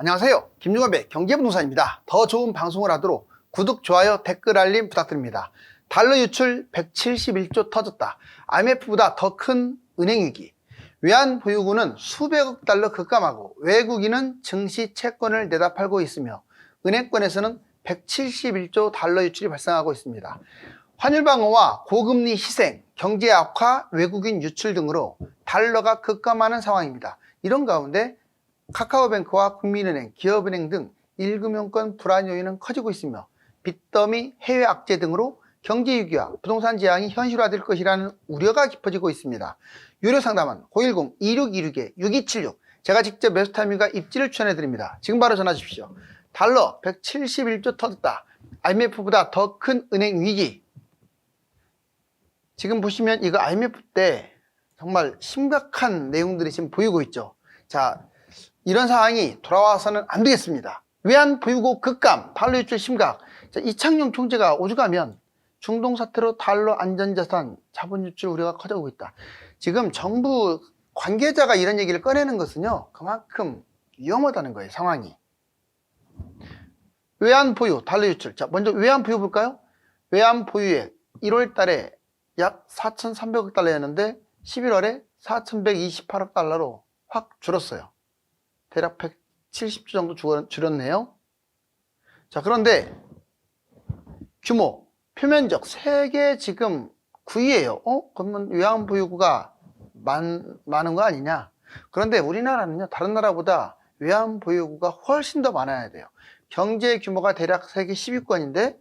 안녕하세요. 김종업의 경제부동산입니다. 더 좋은 방송을 하도록 구독, 좋아요, 댓글 알림 부탁드립니다. 달러 유출 171조 터졌다. IMF보다 더 큰 은행 위기. 외환보유고는 수백억 달러 급감하고 외국인은 증시 채권을 내다 팔고 있으며 은행권에서는 171조 달러 유출이 발생하고 있습니다. 환율 방어와 고금리 희생, 경제 악화, 외국인 유출 등으로 달러가 급감하는 상황입니다. 이런 가운데 카카오뱅크와 국민은행, 기업은행 등 1금융권 불안 요인은 커지고 있으며 빚더미, 해외 악재 등으로 경제 위기와 부동산 재앙이 현실화될 것이라는 우려가 깊어지고 있습니다. 유료 상담은 010-2626-6276 제가 직접 매수타임과 입지를 추천해드립니다. 지금 바로 전화 주십시오. 달러 171조 터졌다. IMF보다 더 큰 은행 위기. 지금 보시면 이거 IMF 때 정말 심각한 내용들이 지금 보이고 있죠. 자, 이런 상황이 돌아와서는 안 되겠습니다. 외환보유고 급감, 달러 유출 심각. 자, 이창용 총재가 오죽하면 중동 사태로 달러 안전자산 자본 유출 우려가 커지고 있다. 지금 정부 관계자가 이런 얘기를 꺼내는 것은요, 그만큼 위험하다는 거예요, 상황이. 외환보유, 달러 유출. 자, 먼저 외환보유 볼까요? 외환보유액 1월 달에 약 4,300억 달러였는데 11월에 4,128억 달러로 확 줄었어요. 대략 170조 정도 줄였네요. 자, 그런데 규모, 표면적 세계 지금 9위예요. 그러면 외환보유고가 많은 거 아니냐? 그런데 우리나라는요, 다른 나라보다 외환보유고가 훨씬 더 많아야 돼요. 경제 규모가 대략 세계 10위권인데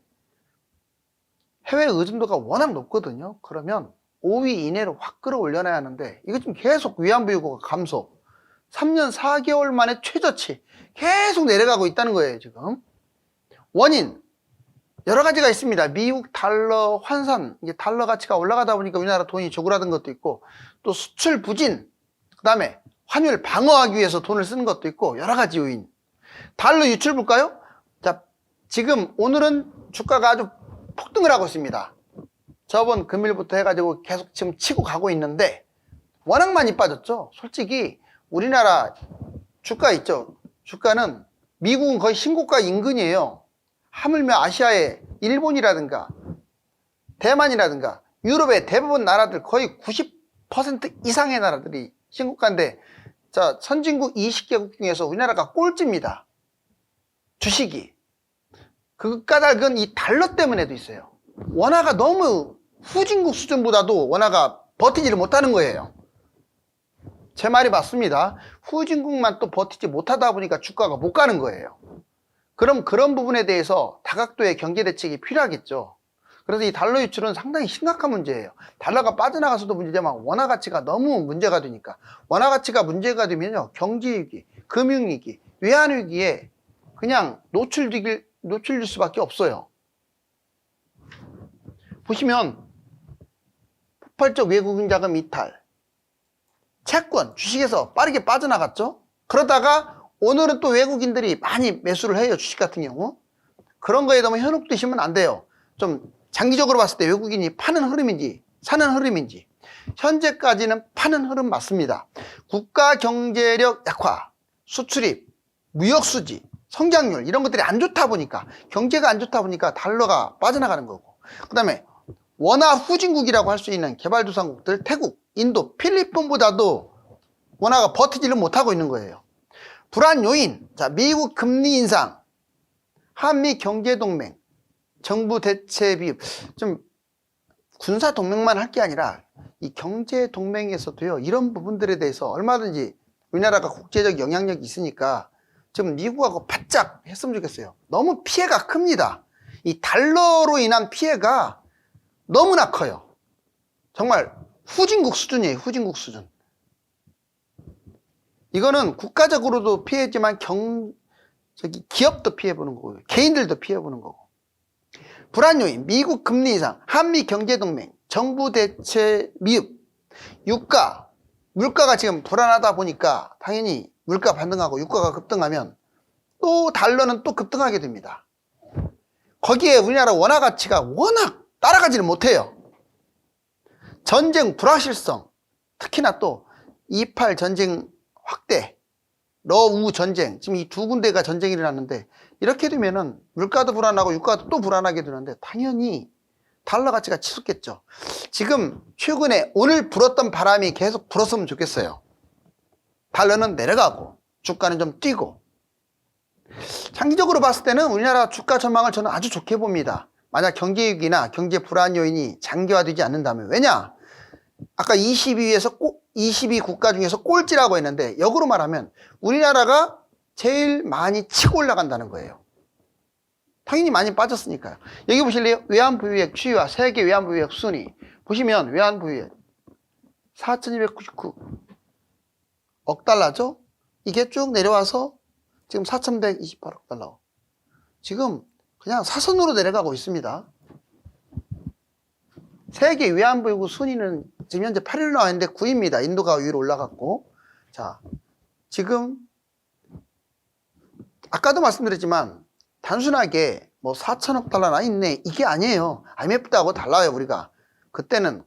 해외 의존도가 워낙 높거든요. 그러면 5위 이내로 확 끌어올려놔야 하는데 이거 지금 계속 외환보유고가 감소. 3년 4개월 만에 최저치 계속 내려가고 있다는 거예요, 지금. 원인 여러 가지가 있습니다. 미국 달러 환산, 이게 달러 가치가 올라가다 보니까 우리나라 돈이 조그라든 것도 있고, 또 수출 부진, 그 다음에 환율 방어하기 위해서 돈을 쓰는 것도 있고, 여러 가지 요인. 달러 유출 볼까요? 자, 지금 오늘은 주가가 아주 폭등을 하고 있습니다. 저번 금일부터 해가지고 계속 지금 치고 가고 있는데 워낙 많이 빠졌죠. 솔직히 우리나라 주가 있죠. 주가는 미국은 거의 신고가 인근이에요. 하물며 아시아의 일본이라든가 대만이라든가 유럽의 대부분 나라들 거의 90% 이상의 나라들이 신고가인데, 자, 선진국 20개국 중에서 우리나라가 꼴찌입니다. 주식이. 그 까닭은 이 달러 때문에도 있어요. 원화가 너무 후진국 수준보다도 원화가 버티지를 못하는 거예요. 제 말이 맞습니다. 후진국만 또 버티지 못하다 보니까 주가가 못 가는 거예요. 그럼 그런 부분에 대해서 다각도의 경제 대책이 필요하겠죠. 그래서 이 달러 유출은 상당히 심각한 문제예요. 달러가 빠져나가서도 문제지만 원화 가치가 너무 문제가 되니까. 원화 가치가 문제가 되면요, 경제 위기, 금융 위기, 외환 위기에 그냥 노출될 수밖에 없어요. 보시면 폭발적 외국인 자금 이탈, 채권, 주식에서 빠르게 빠져나갔죠. 그러다가 오늘은 또 외국인들이 많이 매수를 해요, 주식 같은 경우. 그런 거에 너무 현혹되시면 안 돼요. 좀 장기적으로 봤을 때 외국인이 파는 흐름인지 사는 흐름인지. 현재까지는 파는 흐름 맞습니다. 국가 경제력 약화, 수출입, 무역 수지, 성장률 이런 것들이 안 좋다 보니까, 경제가 안 좋다 보니까 달러가 빠져나가는 거고, 그 다음에 원화 후진국이라고 할 수 있는 개발도상국들, 태국, 인도, 필리핀보다도 원화가 버티지를 못하고 있는 거예요. 불안 요인, 자, 미국 금리 인상, 한미 경제동맹, 정부 대체 비입. 좀 군사 동맹만 할 게 아니라 이 경제 동맹에서도요, 이런 부분들에 대해서 얼마든지 우리나라가 국제적 영향력이 있으니까 좀 미국하고 바짝 했으면 좋겠어요. 너무 피해가 큽니다. 이 달러로 인한 피해가 너무나 커요. 정말 후진국 수준이에요, 후진국 수준. 이거는 국가적으로도 피해지만 기업도 피해보는 거고요. 개인들도 피해보는 거고. 불안 요인, 미국 금리 인상, 한미 경제동맹, 정부 대체 미흡, 유가, 물가가 지금 불안하다 보니까 당연히 물가 반등하고 유가가 급등하면 또 달러는 또 급등하게 됩니다. 거기에 우리나라 원화 가치가 워낙 따라가지를 못해요. 전쟁 불확실성, 특히나 또 2.28 전쟁 확대, 러우 전쟁, 지금 이 두 군데가 전쟁이 일어났는데 이렇게 되면은 물가도 불안하고 유가도 또 불안하게 되는데 당연히 달러 가치가 치솟겠죠. 지금 최근에 오늘 불었던 바람이 계속 불었으면 좋겠어요. 달러는 내려가고 주가는 좀 뛰고. 장기적으로 봤을 때는 우리나라 주가 전망을 저는 아주 좋게 봅니다. 만약 경제 위기나 경제 불안 요인이 장기화되지 않는다면. 왜냐? 아까 22 국가 중에서 꼴찌라고 했는데 역으로 말하면 우리나라가 제일 많이 치고 올라간다는 거예요. 당연히 많이 빠졌으니까요. 여기 보실래요? 외환보유액 추이와 세계 외환보유액 순위 보시면 외환보유액 4,299억 달러죠? 이게 쭉 내려와서 지금 4,128억 달러. 지금 그냥 사선으로 내려가고 있습니다. 세계 외환보유고 순위는 지금 현재 8위로 나와 있는데 9위입니다. 인도가 위로 올라갔고. 자, 지금 아까도 말씀드렸지만 단순하게 뭐 4천억 달러나 있네 이게 아니에요. IMF 때하고 달라요. 우리가 그때는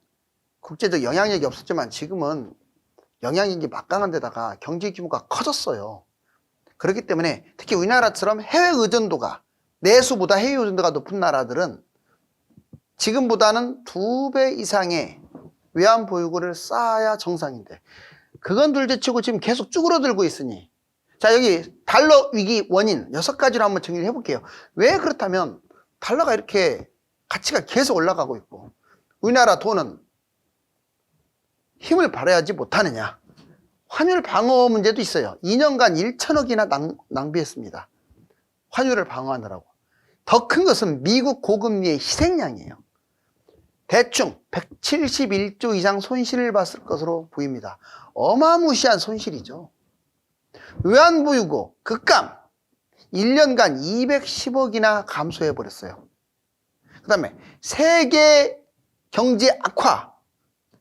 국제적 영향력이 없었지만 지금은 영향력이 막강한 데다가 경제 규모가 커졌어요. 그렇기 때문에 특히 우리나라처럼 해외 의존도가 내수보다 해외 의존도가 높은 나라들은 지금보다는 2배 이상의 외환보유고를 쌓아야 정상인데 그건 둘째치고 지금 계속 쭈그러들고 있으니 자 여기 달러 위기 원인 6가지로 한번 정리를 해볼게요. 왜 그렇다면 달러가 이렇게 가치가 계속 올라가고 있고 우리나라 돈은 힘을 발휘하지 못하느냐. 환율 방어 문제도 있어요. 2년간 1천억이나 낭비했습니다. 환율을 방어하느라고. 더 큰 것은 미국 고금리의 희생양이에요. 대충 171조 이상 손실을 봤을 것으로 보입니다. 어마무시한 손실이죠. 외환보유고 급감 1년간 210억이나 감소해버렸어요. 그 다음에 세계 경제 악화,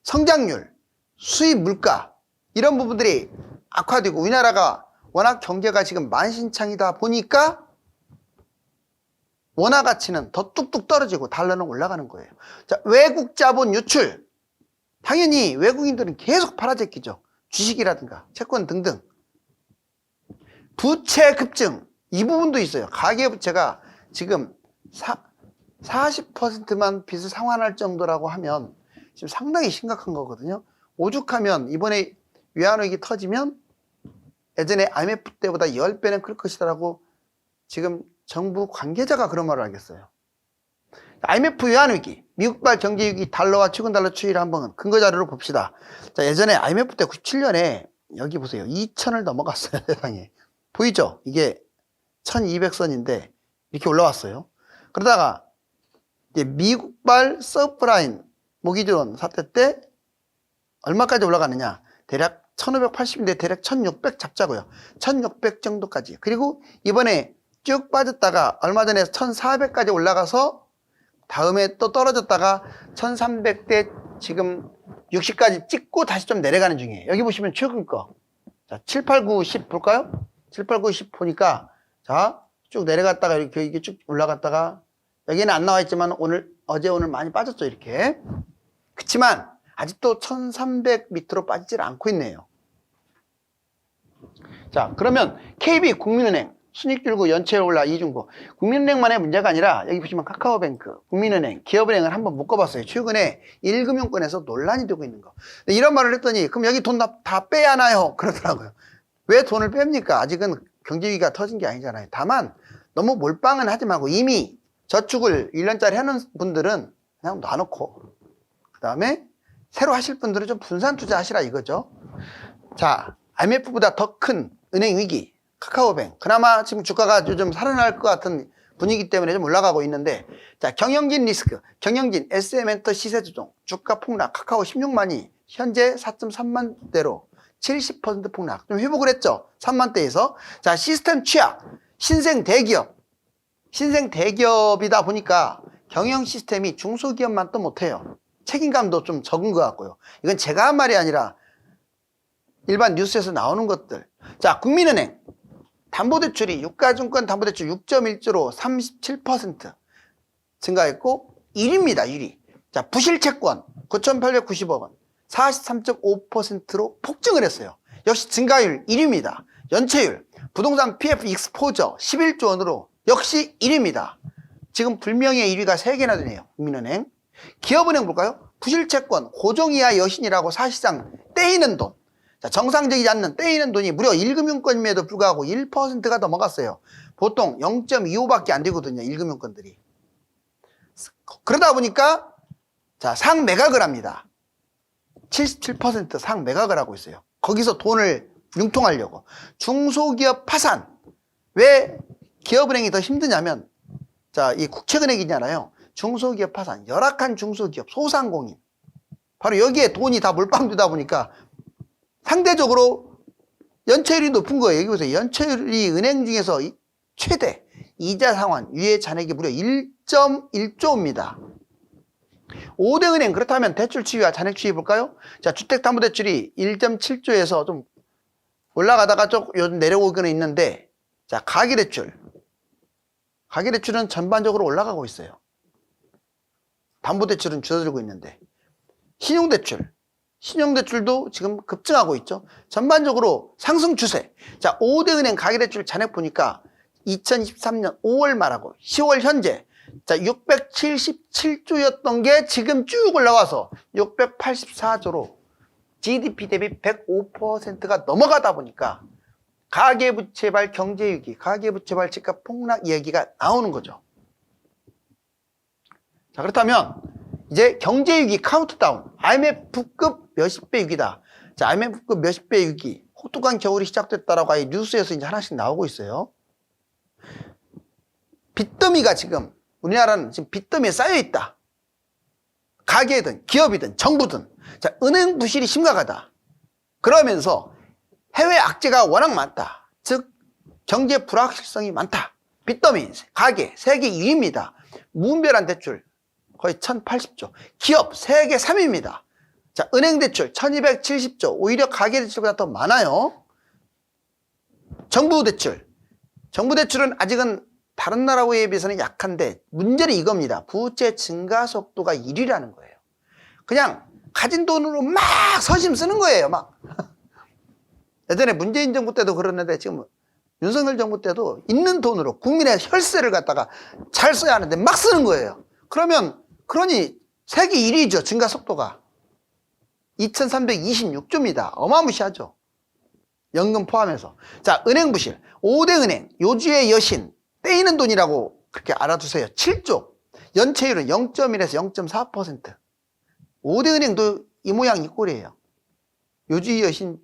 성장률, 수입 물가 이런 부분들이 악화되고 우리나라가 워낙 경제가 지금 만신창이다 보니까 원화 가치는 더 뚝뚝 떨어지고 달러는 올라가는 거예요. 자, 외국 자본 유출. 당연히 외국인들은 계속 팔아제끼죠. 주식이라든가 채권 등등. 부채 급증. 이 부분도 있어요. 가계부채가 지금 40%만 빚을 상환할 정도라고 하면 지금 상당히 심각한 거거든요. 오죽하면 이번에 외환위기 터지면 예전에 IMF 때보다 10배는 클 것이다라고 지금 정부 관계자가 그런 말을 하겠어요. IMF 외환위기, 미국발 경제위기, 달러와 최근 달러 추이를 한번 근거자료로 봅시다. 자, 예전에 IMF 때 97년에 여기 보세요. 2,000을 넘어갔어요. 세상에. 보이죠? 이게 1200선인데 이렇게 올라왔어요. 그러다가 이제 미국발 서프라임 모기지론 사태 때 얼마까지 올라가느냐. 대략 1580인데 대략 1600 잡자고요. 1600 정도까지. 그리고 이번에 쭉 빠졌다가 얼마 전에 1400까지 올라가서 다음에 또 떨어졌다가 1300대 지금 60까지 찍고 다시 좀 내려가는 중이에요. 여기 보시면 최근 거. 자, 7, 8, 9, 10 볼까요? 7, 8, 9, 10 보니까 자, 쭉 내려갔다가 이렇게 쭉 올라갔다가 여기는 안 나와 있지만 어제 오늘 많이 빠졌죠. 이렇게. 그치만 아직도 1300 밑으로 빠지질 않고 있네요. 자, 그러면 KB 국민은행 순익 줄고 연체율 올라 이중고. 국민은행만의 문제가 아니라 여기 보시면 카카오뱅크, 국민은행, 기업은행을 한번 묶어봤어요. 최근에 1금융권에서 논란이 되고 있는 거. 이런 말을 했더니 그럼 여기 돈 다 빼야 하나요? 그러더라고요. 왜 돈을 뺍니까? 아직은 경제위기가 터진 게 아니잖아요. 다만 너무 몰빵은 하지 말고 이미 저축을 1년짜리 해놓은 분들은 그냥 놔놓고 그 다음에 새로 하실 분들은 좀 분산 투자하시라 이거죠. 자, IMF보다 더 큰 은행 위기 카카오뱅크. 그나마 지금 주가가 요즘 살아날 것 같은 분위기 때문에 좀 올라가고 있는데 자, 경영진 리스크, 경영진 SM엔터 시세 조정, 주가 폭락, 카카오 16만이 현재 4.3만대로 70% 폭락. 좀 회복을 했죠. 3만대에서. 자, 시스템 취약, 신생 대기업. 신생 대기업이다 보니까 경영 시스템이 중소기업만 또 못해요. 책임감도 좀 적은 것 같고요. 이건 제가 한 말이 아니라 일반 뉴스에서 나오는 것들. 자, 국민은행 담보대출이 유가증권 담보대출 6.1조로 37% 증가했고 1위입니다. 1위. 자, 부실채권 9,890억 원 43.5%로 폭증을 했어요. 역시 증가율 1위입니다. 연체율, 부동산 PF 익스포저 11조 원으로 역시 1위입니다. 지금 불명예 1위가 3개나 되네요. 국민은행. 기업은행 볼까요? 부실채권, 고정이하 여신이라고 사실상 떼이는 돈. 자, 정상적이지 않는 떼이는 돈이 무려 1금융권임에도 불구하고 1%가 넘어갔어요. 보통 0.25밖에 안 되거든요. 1금융권들이. 그러다 보니까 자, 상매각을 합니다. 77% 상매각을 하고 있어요. 거기서 돈을 융통하려고. 중소기업 파산. 왜 기업은행이 더 힘드냐면 자, 이 국책은행이잖아요. 중소기업 파산, 열악한 중소기업, 소상공인. 바로 여기에 돈이 다 몰빵되다 보니까 상대적으로 연체율이 높은 거예요. 여기 보세요. 연체율이 은행 중에서 최대. 이자 상환, 유예 잔액이 무려 1.1조입니다. 5대 은행, 그렇다면 대출 추이와 잔액 추이 볼까요? 자, 주택담보대출이 1.7조에서 좀 올라가다가 좀 요즘 내려오고는 있는데, 자, 가계대출. 가계대출은 전반적으로 올라가고 있어요. 담보대출은 줄어들고 있는데. 신용대출도 지금 급증하고 있죠. 전반적으로 상승 추세. 자, 5대 은행 가계대출 잔액 보니까 2023년 5월 말하고 10월 현재 자, 677조였던 게 지금 쭉 올라와서 684조로 GDP 대비 105%가 넘어가다 보니까 가계부채발 경제위기, 가계부채발 집값 폭락 이야기가 나오는 거죠. 자, 그렇다면 이제 경제위기 카운트다운, IMF급 몇십 배 위기다. 자, IMF급 몇십 배 위기, 혹독한 겨울이 시작됐다라고 아예 뉴스에서 이제 하나씩 나오고 있어요. 빚더미가 지금 우리나라는 지금 빚더미에 쌓여 있다. 가계든 기업이든 정부든. 자, 은행 부실이 심각하다. 그러면서 해외 악재가 워낙 많다. 즉 경제 불확실성이 많다. 빚더미 가계 세계 2위입니다. 무분별한 대출 거의 1080조. 기업 세계 3위입니다. 자, 은행 대출 1270조. 오히려 가계 대출보다 더 많아요. 정부 대출은 아직은 다른 나라에 비해서는 약한데 문제는 이겁니다. 부채 증가 속도가 1위라는 거예요. 그냥 가진 돈으로 막 서심 쓰는 거예요. 막. 예전에 문재인 정부 때도 그랬는데 지금 윤석열 정부 때도 있는 돈으로 국민의 혈세를 갖다가 잘 써야 하는데 막 쓰는 거예요. 그러니 세계 1위죠. 증가 속도가. 2326조입니다. 어마무시하죠. 연금 포함해서. 자, 은행 부실. 5대 은행, 요주의 여신, 떼이는 돈이라고 그렇게 알아두세요. 7조. 연체율은 0.1에서 0.4%. 5대 은행도 이 모양 이 꼴이에요. 요주의 여신이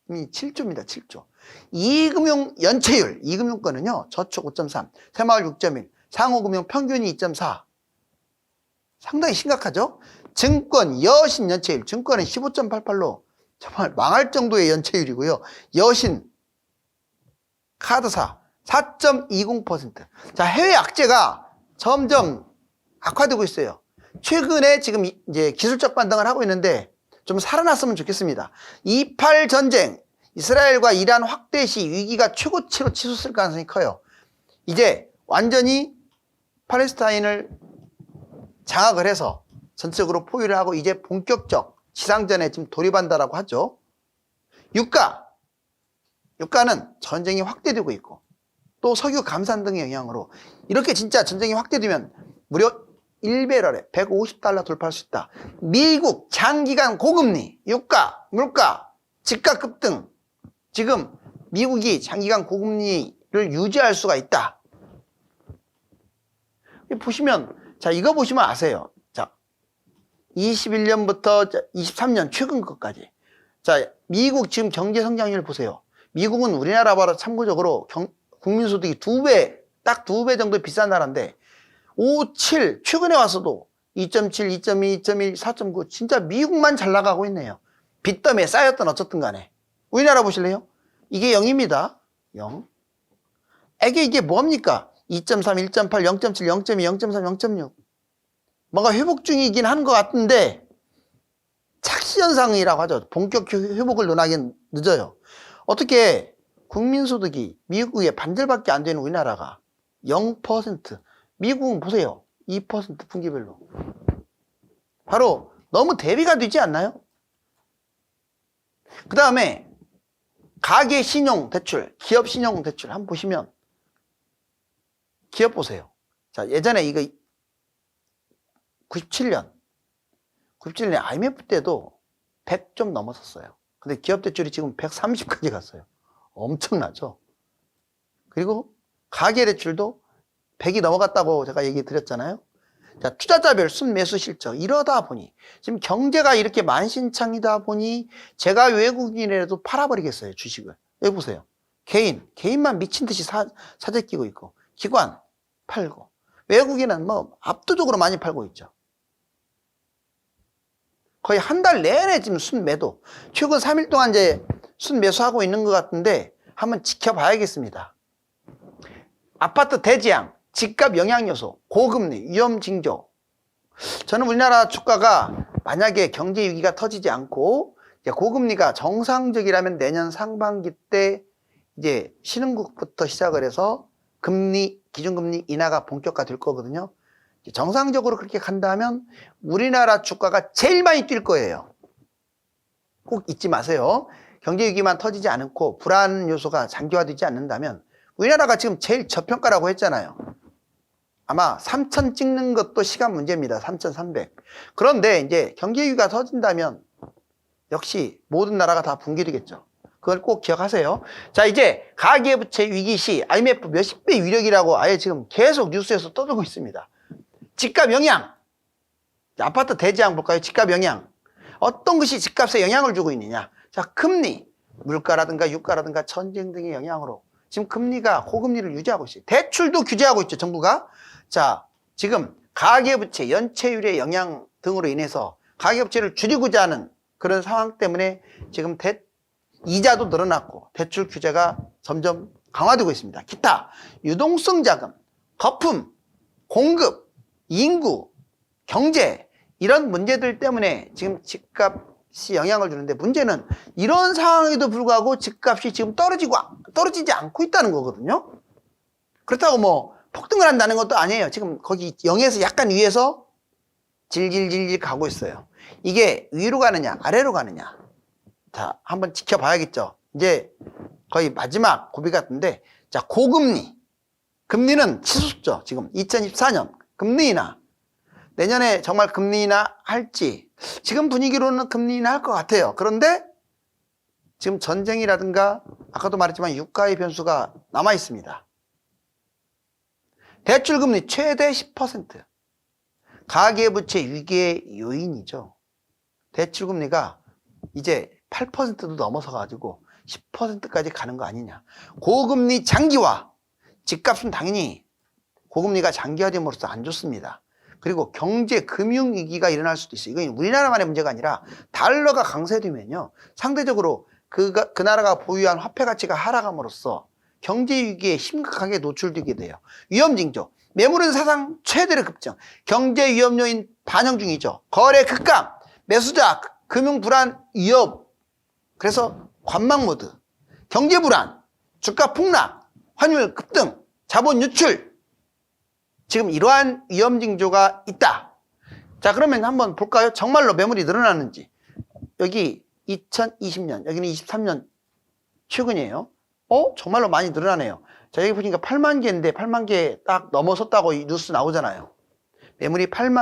7조입니다. 7조. 이금융 연체율, 이금융권은요, 저축 5.3, 새마을 6.1, 상호금융 평균이 2.4. 상당히 심각하죠? 증권, 여신 연체율, 증권은 15.88로 정말 망할 정도의 연체율이고요. 여신, 카드사 4.20%. 자, 해외 악재가 점점 악화되고 있어요. 최근에 지금 이제 기술적 반등을 하고 있는데 좀 살아났으면 좋겠습니다. 2.8 전쟁, 이스라엘과 이란 확대 시 위기가 최고치로 치솟을 가능성이 커요. 이제 완전히 팔레스타인을 장악을 해서 전적으로 포위를 하고 이제 본격적 지상전에 지금 돌입한다라고 하죠. 유가는 전쟁이 확대되고 있고 또 석유 감산 등의 영향으로 이렇게 진짜 전쟁이 확대되면 무려 1배럴에 150달러 돌파할 수 있다. 미국 장기간 고금리, 유가, 물가, 집값 급등. 지금 미국이 장기간 고금리를 유지할 수가 있다. 보시면, 자, 이거 보시면 아세요. 자, 21년부터 23년 최근 것까지. 자, 미국 지금 경제 성장률 보세요. 미국은 우리나라보다 참고적으로 국민소득이 2배, 딱 2배 정도 비싼 나라인데 5, 7, 최근에 와서도 2.7, 2.2, 2.1, 4.9 진짜 미국만 잘 나가고 있네요. 빚더미에 쌓였던 어쨌든 간에. 우리나라 보실래요? 이게 0입니다. 0. 이게 뭡니까? 2.3, 1.8, 0.7, 0.2, 0.3, 0.6. 뭔가 회복 중이긴 한 것 같은데 착시현상이라고 하죠. 본격 회복을 논하기는 늦어요. 어떻게 국민소득이 미국의 반절밖에 안 되는 우리나라가 0%, 미국은 보세요. 2% 분기별로. 바로 너무 대비가 되지 않나요? 그 다음에 가계 신용 대출, 기업 신용 대출 한번 보시면 기업 보세요. 자, 예전에 이거 97년 IMF 때도 100 좀 넘었었어요. 근데 기업 대출이 지금 130까지 갔어요. 엄청나죠? 그리고 가계 대출도 100이 넘어갔다고 제가 얘기 드렸잖아요. 자, 투자자별 순매수 실적 이러다 보니 지금 경제가 이렇게 만신창이다 보니 제가 외국인이라도 팔아버리겠어요, 주식을. 여기 보세요. 개인만 미친 듯이 사재 끼고 있고, 기관 팔고, 외국인은 뭐 압도적으로 많이 팔고 있죠. 거의 한 달 내내 지금 순매도, 최근 3일 동안 이제 순매수하고 있는 것 같은데 한번 지켜봐야겠습니다. 아파트 대지양, 집값 영향 요소, 고금리, 위험 징조. 저는 우리나라 주가가 만약에 경제 위기가 터지지 않고 고금리가 정상적이라면 내년 상반기 때 이제 신흥국부터 시작을 해서 기준금리 인하가 본격화될 거거든요. 정상적으로 그렇게 간다면 우리나라 주가가 제일 많이 뛸 거예요. 꼭 잊지 마세요. 경제 위기만 터지지 않고 불안 요소가 장기화되지 않는다면 우리나라가 지금 제일 저평가라고 했잖아요. 아마 3,000 찍는 것도 시간 문제입니다. 3,300. 그런데 이제 경제 위기가 터진다면 역시 모든 나라가 다 붕괴되겠죠. 그걸 꼭 기억하세요. 자, 이제 가계부채 위기 시 IMF 몇십 배 위력이라고 아예 지금 계속 뉴스에서 떠들고 있습니다. 집값 영향. 아파트 대지양 볼까요? 집값 영향. 어떤 것이 집값에 영향을 주고 있느냐. 자, 금리. 물가라든가 유가라든가 전쟁 등의 영향으로 지금 금리가 고금리를 유지하고 있어요. 대출도 규제하고 있죠, 정부가. 자, 지금 가계부채, 연체율의 영향 등으로 인해서 가계부채를 줄이고자 하는 그런 상황 때문에 지금 이자도 늘어났고 대출 규제가 점점 강화되고 있습니다. 기타, 유동성 자금, 거품, 공급, 인구, 경제 이런 문제들 때문에 지금 집값이 영향을 주는데 문제는 이런 상황에도 불구하고 집값이 지금 떨어지지 않고 있다는 거거든요. 그렇다고 뭐 폭등을 한다는 것도 아니에요. 지금 거기 0에서 약간 위에서 질질질질 가고 있어요. 이게 위로 가느냐 아래로 가느냐, 자 한번 지켜봐야겠죠. 이제 거의 마지막 고비 같은데, 자 고금리, 금리는 치솟죠. 지금 2024년 금리 인하, 내년에 정말 금리 인하 할지, 지금 분위기로는 금리 인하 할 것 같아요. 그런데 지금 전쟁이라든가 아까도 말했지만 유가의 변수가 남아 있습니다. 대출금리 최대 10%. 가계부채 위기의 요인이죠. 대출금리가 이제 8%도 넘어서 가지고 10%까지 가는 거 아니냐. 고금리 장기화. 집값은 당연히 고금리가 장기화됨으로써 안 좋습니다. 그리고 경제 금융위기가 일어날 수도 있어요. 이건 우리나라만의 문제가 아니라 달러가 강세되면요, 상대적으로 그 나라가 보유한 화폐 가치가 하락함으로써 경제 위기에 심각하게 노출되게 돼요. 위험 징조. 매물은 사상 최대로 급증. 경제 위험 요인 반영 중이죠. 거래 급감, 매수자, 금융 불안 위협. 그래서 관망 모드. 경제 불안, 주가 폭락, 환율 급등, 자본 유출. 지금 이러한 위험 징조가 있다. 자, 그러면 한번 볼까요? 정말로 매물이 늘어나는지. 여기 2020년, 여기는 23년 최근이에요. 정말로 많이 늘어나네요. 자, 여기 보니까 8만 개인데 8만 개 딱 넘어섰다고 이 뉴스 나오잖아요.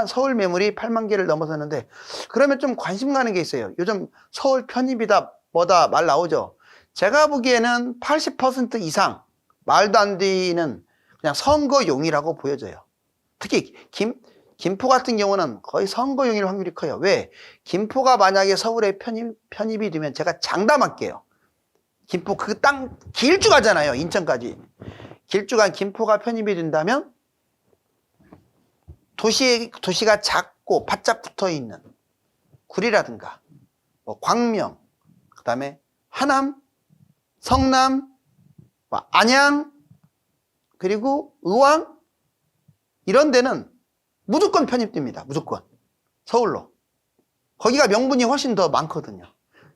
서울 매물이 8만 개를 넘어섰는데, 그러면 좀 관심 가는 게 있어요. 요즘 서울 편입이다 뭐다 말 나오죠. 제가 보기에는 80% 이상 말도 안 되는 그냥 선거용이라고 보여져요. 특히 김포 같은 경우는 거의 선거용일 확률이 커요. 왜? 김포가 만약에 서울에 편입이 되면 제가 장담할게요. 김포 그 땅 길쭉 가잖아요. 인천까지. 길쭉 간 김포가 편입이 된다면 도시가 작고 바짝 붙어 있는 구리라든가 뭐 광명, 그 다음에 하남, 성남, 안양, 그리고 의왕, 이런 데는 무조건 편입됩니다. 무조건. 서울로. 거기가 명분이 훨씬 더 많거든요.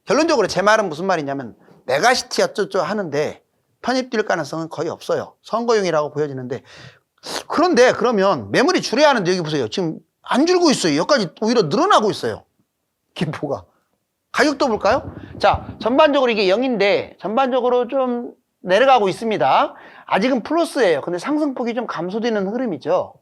결론적으로 제 말은 무슨 말이냐면, 메가시티 어쩌죠 하는데 편입될 가능성은 거의 없어요. 선거용이라고 보여지는데, 그런데 그러면 매물이 줄여야 하는데 여기 보세요. 지금 안 줄고 있어요. 여기까지 오히려 늘어나고 있어요. 김포가. 가격도 볼까요? 자, 전반적으로 이게 0인데 전반적으로 좀 내려가고 있습니다. 아직은 플러스예요. 근데 상승폭이 좀 감소되는 흐름이죠.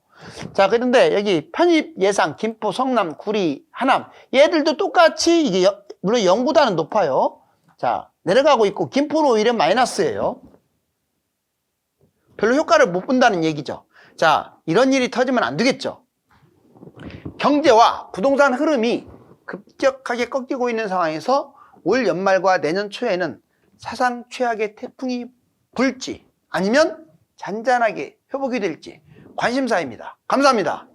자, 그런데 여기 편입 예상, 김포, 성남, 구리, 하남 얘들도 똑같이 이게 물론 0보다는 높아요. 자, 내려가고 있고 김포는 오히려 마이너스예요. 별로 효과를 못 본다는 얘기죠. 자, 이런 일이 터지면 안 되겠죠. 경제와 부동산 흐름이 급격하게 꺾이고 있는 상황에서 올 연말과 내년 초에는 사상 최악의 태풍이 불지 아니면 잔잔하게 회복이 될지 관심사입니다. 감사합니다.